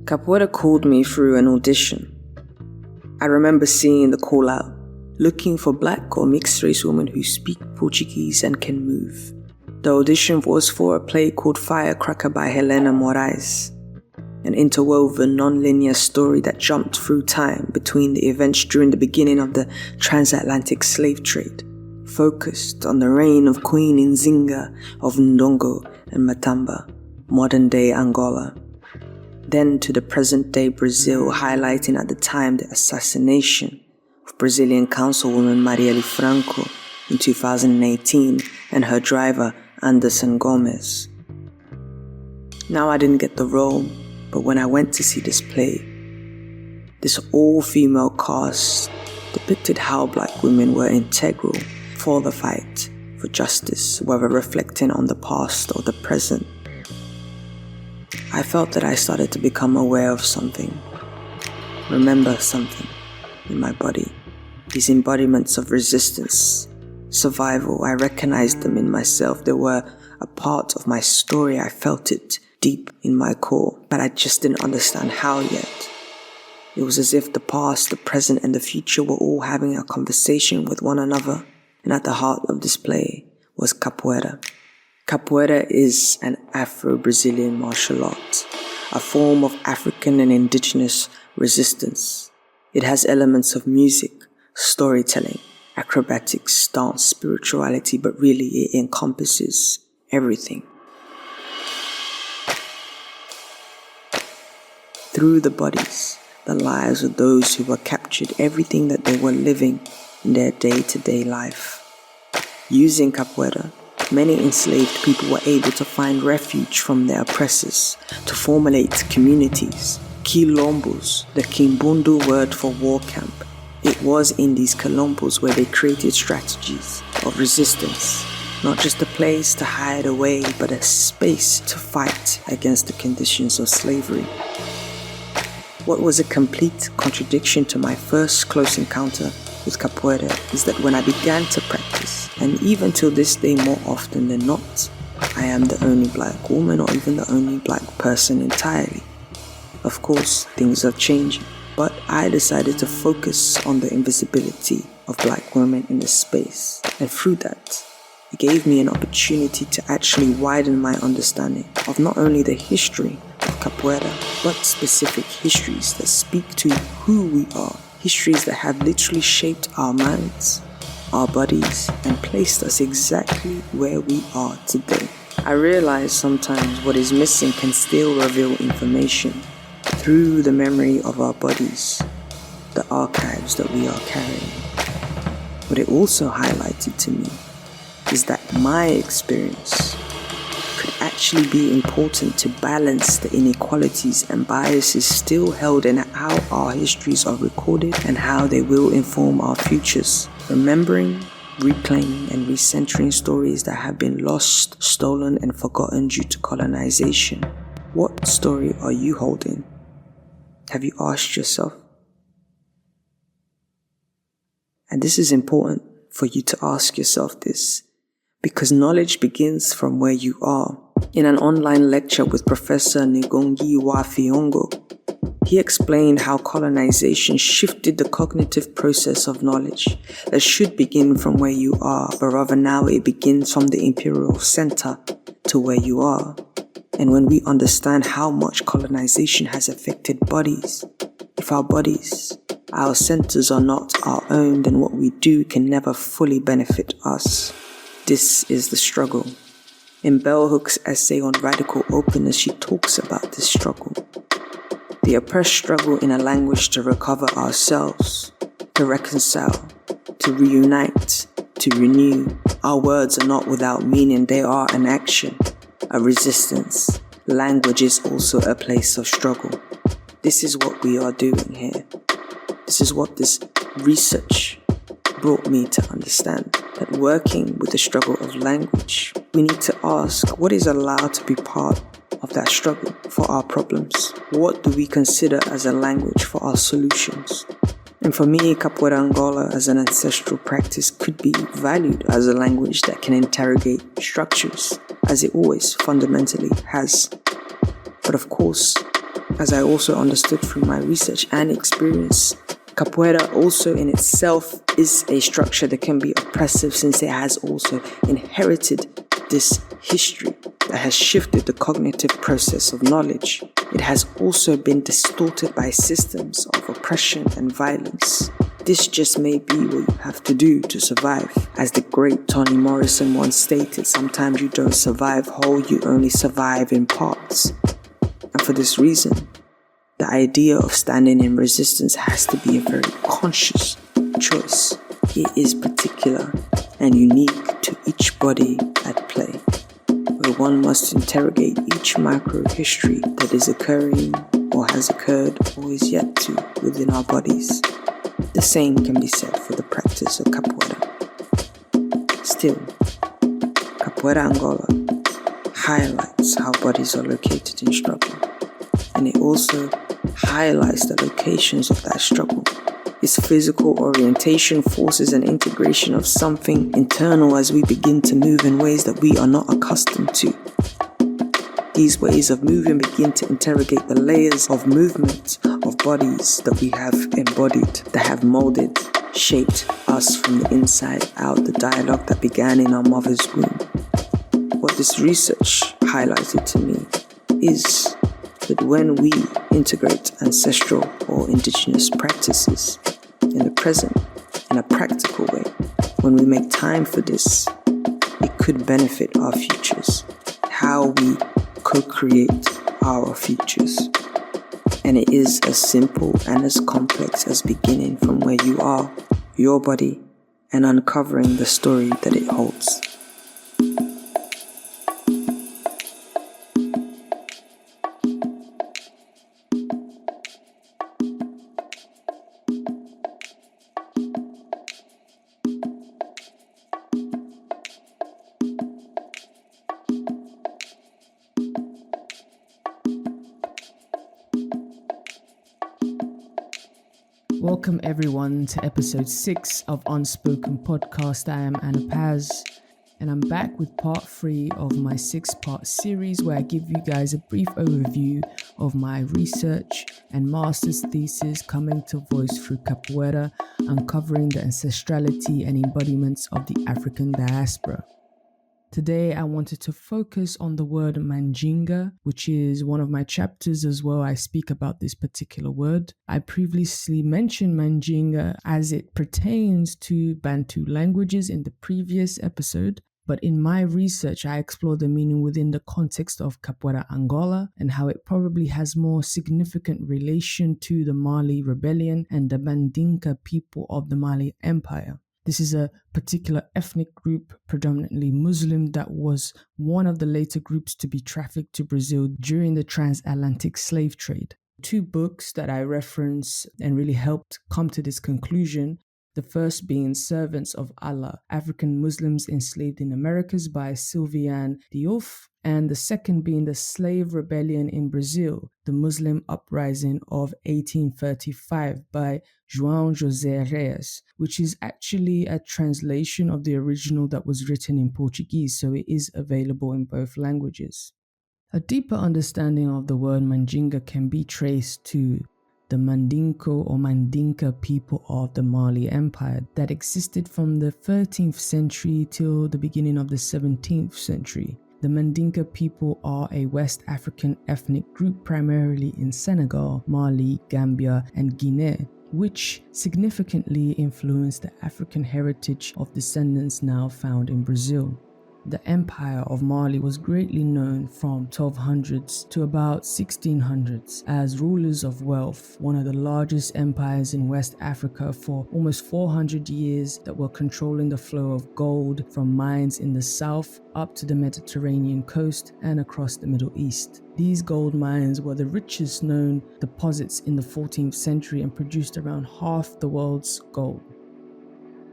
Capoeira called me through an audition. I remember seeing the call out, looking for black or mixed race women who speak Portuguese and can move. The audition was for a play called Firecracker by Helena Moraes, an interwoven non-linear story that jumped through time between the events during the beginning of the transatlantic slave trade, focused on the reign of Queen Nzinga of Ndongo and Matamba, modern-day Angola. Then to the present-day Brazil, highlighting at the time the assassination of Brazilian councilwoman Marielle Franco in 2018 and her driver Anderson Gomes. Now I didn't get the role, but when I went to see this play, this all-female cast depicted how black women were integral for the fight for justice, whether reflecting on the past or the present. I felt that I started to become aware of something, remember something in my body. These embodiments of resistance, survival, I recognized them in myself. They were a part of my story. I felt it deep in my core, but I just didn't understand how yet. It was as if the past, the present, and the future were all having a conversation with one another. And at the heart of this play was Capoeira. Capoeira is an Afro-Brazilian martial art, a form of African and indigenous resistance. It has elements of music, storytelling, acrobatics, dance, spirituality, but really it encompasses everything. Through the bodies, the lives of those who were captured, everything that they were living in their day-to-day life. Using Capoeira, many enslaved people were able to find refuge from their oppressors, to formulate communities, quilombos, the Kimbundu word for war camp. It was in these quilombos where they created strategies of resistance, not just a place to hide away, but a space to fight against the conditions of slavery. What was a complete contradiction to my first close encounter with Capoeira is that when I began to practice, and even till this day more often than not, I am the only black woman or even the only black person entirely. Of course, things are changing, but I decided to focus on the invisibility of black women in the space, and through that, it gave me an opportunity to actually widen my understanding of not only the history of Capoeira, but specific histories that speak to who we are, histories that have literally shaped our minds, our bodies, and placed us exactly where we are today. I realize sometimes what is missing can still reveal information through the memory of our bodies, the archives that we are carrying. What it also highlighted to me is that my experience could actually be important to balance the inequalities and biases still held in how our histories are recorded and how they will inform our futures. Remembering, reclaiming, and recentering stories that have been lost, stolen, and forgotten due to colonization. What story are you holding? Have you asked yourself? And this is important for you to ask yourself this, because knowledge begins from where you are. In an online lecture with Professor Ngongi Wa-Fiongo, he explained how colonization shifted the cognitive process of knowledge that should begin from where you are, but rather now it begins from the imperial center to where you are. And when we understand how much colonization has affected bodies, if our bodies, our centers are not our own, then what we do can never fully benefit us. This is the struggle. In Bell Hook's essay on radical openness, she talks about this struggle. The oppressed struggle in a language to recover ourselves, to reconcile, to reunite, to renew. Our words are not without meaning, they are an action, a resistance. Language is also a place of struggle. This is what we are doing here. This is what this research brought me to understand, that working with the struggle of language, we need to ask what is allowed to be part of that struggle for our problems. What do we consider as a language for our solutions? And for me, Capoeira Angola as an ancestral practice could be valued as a language that can interrogate structures, as it always fundamentally has. But of course, As I also understood through my research and experience, Capoeira also in itself is a structure that can be oppressive, since it has also inherited this history that has shifted the cognitive process of knowledge. It has also been distorted by systems of oppression and violence. This just may be what you have to do to survive. As the great Toni Morrison once stated, sometimes you don't survive whole, you only survive in parts. And for this reason, the idea of standing in resistance has to be a very conscious choice. It is particular and unique to each body at play, where one must interrogate each micro-history that is occurring or has occurred or is yet to within our bodies. The same can be said for the practice of Capoeira. Still, Capoeira Angola highlights how bodies are located in struggle, and it also highlights the locations of that struggle. Its physical orientation forces an integration of something internal as we begin to move in ways that we are not accustomed to. These ways of moving begin to interrogate the layers of movement of bodies that we have embodied, that have molded, shaped us from the inside out, the dialogue that began in our mother's womb. What this research highlighted to me is that when we integrate ancestral or indigenous practices in the present, in a practical way, when we make time for this, it could benefit our futures, how we co-create our futures. And it is as simple and as complex as beginning from where you are, your body, and uncovering the story that it holds. Welcome everyone to episode 6 of Unspoken Podcast. I am Anna Paz, and I'm back with part 3 of my 6-part series where I give you guys a brief overview of my research and master's thesis coming to voice through Capoeira, uncovering the ancestrality and embodiments of the African diaspora. Today, I wanted to focus on the word Mandinga, which is one of my chapters as well. I speak about this particular word. I previously mentioned Mandinga as it pertains to Bantu languages in the previous episode, but in my research, I explore the meaning within the context of Capoeira Angola and how it probably has more significant relation to the Mali rebellion and the Mandinga people of the Mali Empire. This is a particular ethnic group, predominantly Muslim, that was one of the later groups to be trafficked to Brazil during the transatlantic slave trade. 2 books that I reference and really helped come to this conclusion. The first being Servants of Allah, African Muslims Enslaved in Americas by Sylviane Diouf, and the second being The Slave Rebellion in Brazil, the Muslim Uprising of 1835 by João José Reis, which is actually a translation of the original that was written in Portuguese, so it is available in both languages. A deeper understanding of the word Mandinga can be traced to the Mandingo or Mandinka people of the Mali Empire that existed from the 13th century till the beginning of the 17th century. The Mandinka people are a West African ethnic group primarily in Senegal, Mali, Gambia, and Guinea, which significantly influenced the African heritage of descendants now found in Brazil. The Empire of Mali was greatly known from 1200s to about 1600s as rulers of wealth, one of the largest empires in West Africa for almost 400 years that were controlling the flow of gold from mines in the south up to the Mediterranean coast and across the Middle East. These gold mines were the richest known deposits in the 14th century and produced around half the world's gold.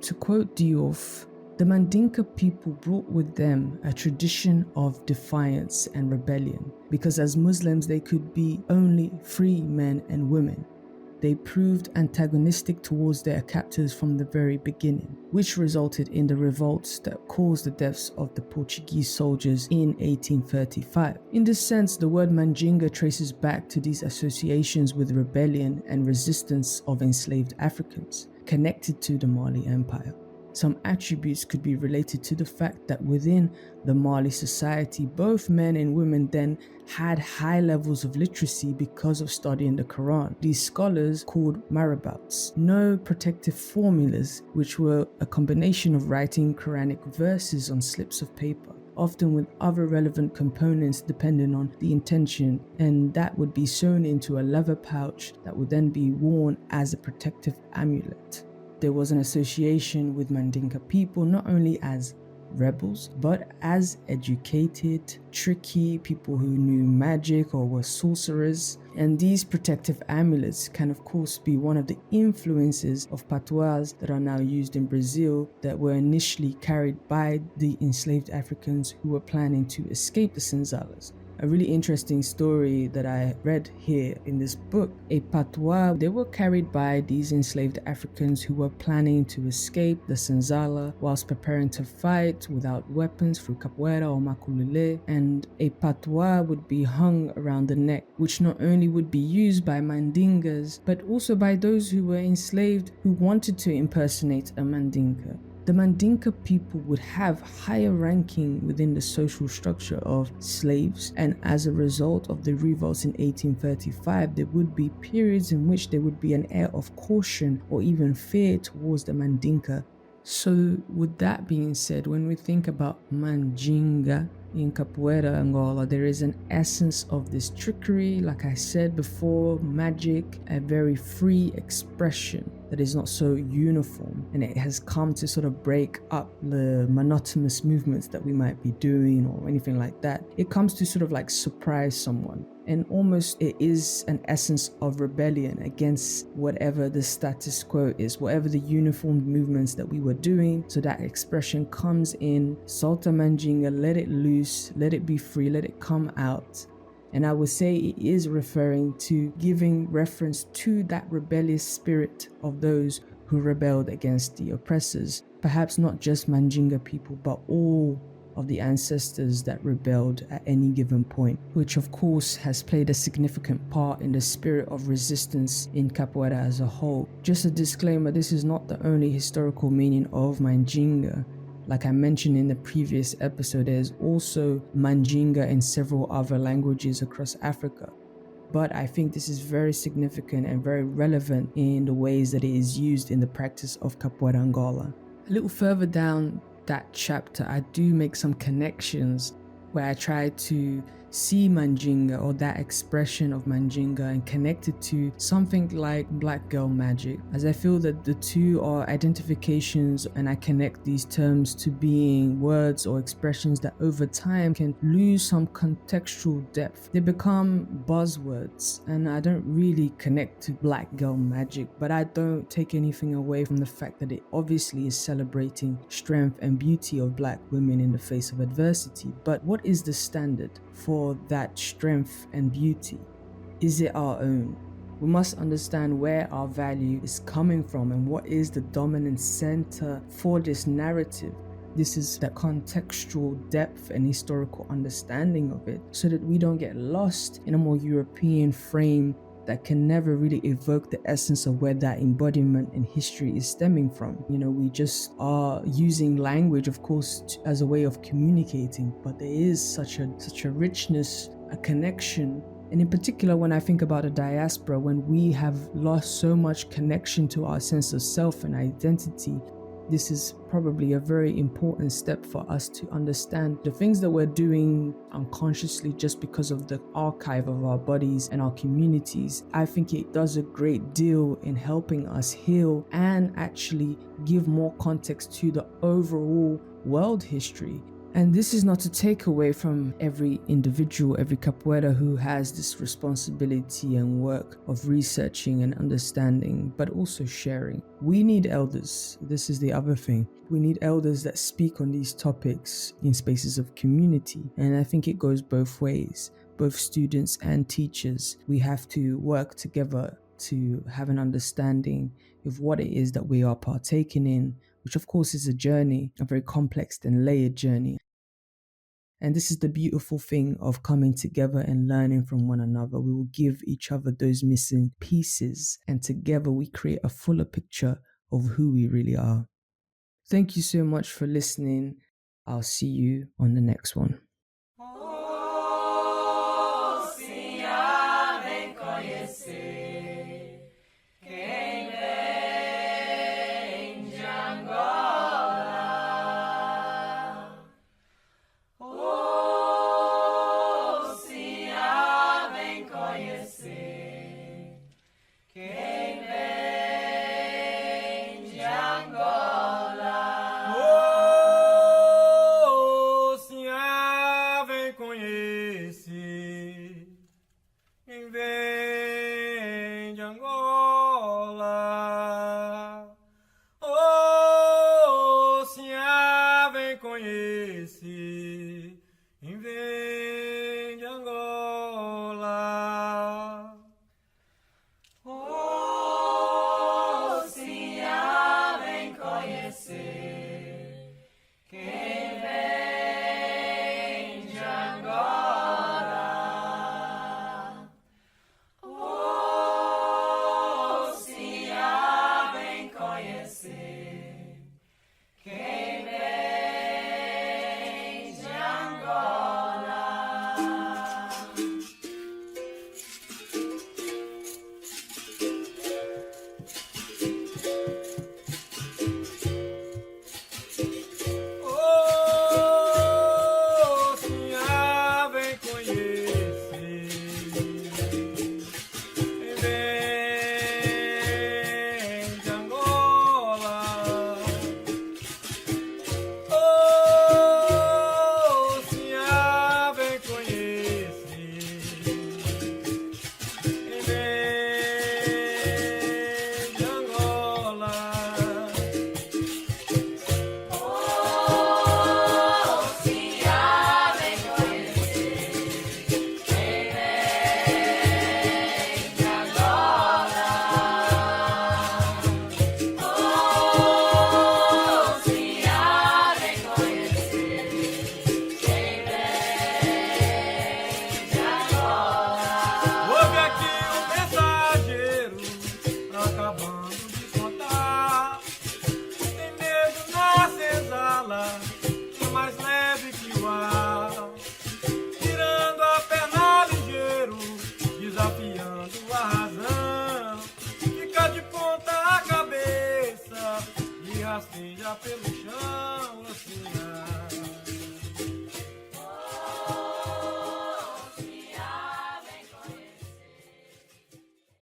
To quote Diouf, the Mandinka people brought with them a tradition of defiance and rebellion, because as Muslims they could be only free men and women. they proved antagonistic towards their captors from the very beginning, which resulted in the revolts that caused the deaths of the Portuguese soldiers in 1835. In this sense, the word Mandinga traces back to these associations with rebellion and resistance of enslaved Africans connected to the Mali Empire. Some attributes could be related to the fact that within the Mali society, both men and women then had high levels of literacy because of studying the Quran. These scholars, called marabouts, know protective formulas, which were a combination of writing Quranic verses on slips of paper, often with other relevant components depending on the intention, and that would be sewn into a leather pouch that would then be worn as a protective amulet. There was an association with Mandinga people not only as rebels, but as educated, tricky people who knew magic or were sorcerers. And these protective amulets can of course be one of the influences of patois that are now used in Brazil that were initially carried by the enslaved Africans who were planning to escape the senzalas. A really interesting story that I read here in this book, a patois, they were carried by these enslaved Africans who were planning to escape the senzala whilst preparing to fight without weapons through capoeira or makulele, and a patois would be hung around the neck, which not only would be used by mandingas, but also by those who were enslaved who wanted to impersonate a mandinga. The Mandinka people would have higher ranking within the social structure of slaves, and as a result of the revolts in 1835, there would be periods in which there would be an air of caution or even fear towards the Mandinka. So with that being said, when we think about Mandinga in Capoeira, Angola, there is an essence of this trickery, like I said before, magic, a very free expression that is not so uniform, and it has come to sort of break up the monotonous movements that we might be doing or anything like that. It comes to sort of like surprise someone, and almost it is an essence of rebellion against whatever the status quo is, whatever the uniformed movements that we were doing. So that expression comes in, solta Mandinga, let it loose, let it be free, let it come out. And I would say it is referring to giving reference to that rebellious spirit of those who rebelled against the oppressors. Perhaps not just Mandinga people, but all of the ancestors that rebelled at any given point, which of course has played a significant part in the spirit of resistance in Capoeira as a whole. Just a disclaimer, this is not the only historical meaning of Mandinga. Like I mentioned in the previous episode, there's also Mandinga in several other languages across Africa. But I think this is very significant and very relevant in the ways that it is used in the practice of Capoeira Angola. A little further down that chapter, I do make some connections where I try to see Mandinga or that expression of Mandinga and connect it to something like black girl magic, as I feel that the two are identifications, and I connect these terms to being words or expressions that over time can lose some contextual depth. They become buzzwords, and I don't really connect to black girl magic, but I don't take anything away from the fact that it obviously is celebrating strength and beauty of black women in the face of adversity. But what is the standard for that strength and beauty? Is it our own? We must understand where our value is coming from and what is the dominant center for this narrative. This is the contextual depth and historical understanding of it, so that we don't get lost in a more European frame that can never really evoke the essence of where that embodiment in history is stemming from. We just are using language, of course, as a way of communicating, but there is such a richness, a connection. And in particular, when I think about a diaspora, when we have lost so much connection to our sense of self and identity, this is probably a very important step for us to understand the things that we're doing unconsciously just because of the archive of our bodies and our communities. I think it does a great deal in helping us heal and actually give more context to the overall world history. And this is not to take away from every individual, every capoeira who has this responsibility and work of researching and understanding, but also sharing. We need elders. This is the other thing. We need elders that speak on these topics in spaces of community. And I think it goes both ways, both students and teachers. We have to work together to have an understanding of what it is that we are partaking in, which of course is a journey, a very complex and layered journey. And this is the beautiful thing of coming together and learning from one another. We will give each other those missing pieces, and together we create a fuller picture of who we really are. Thank you so much for listening. I'll see you on the next one.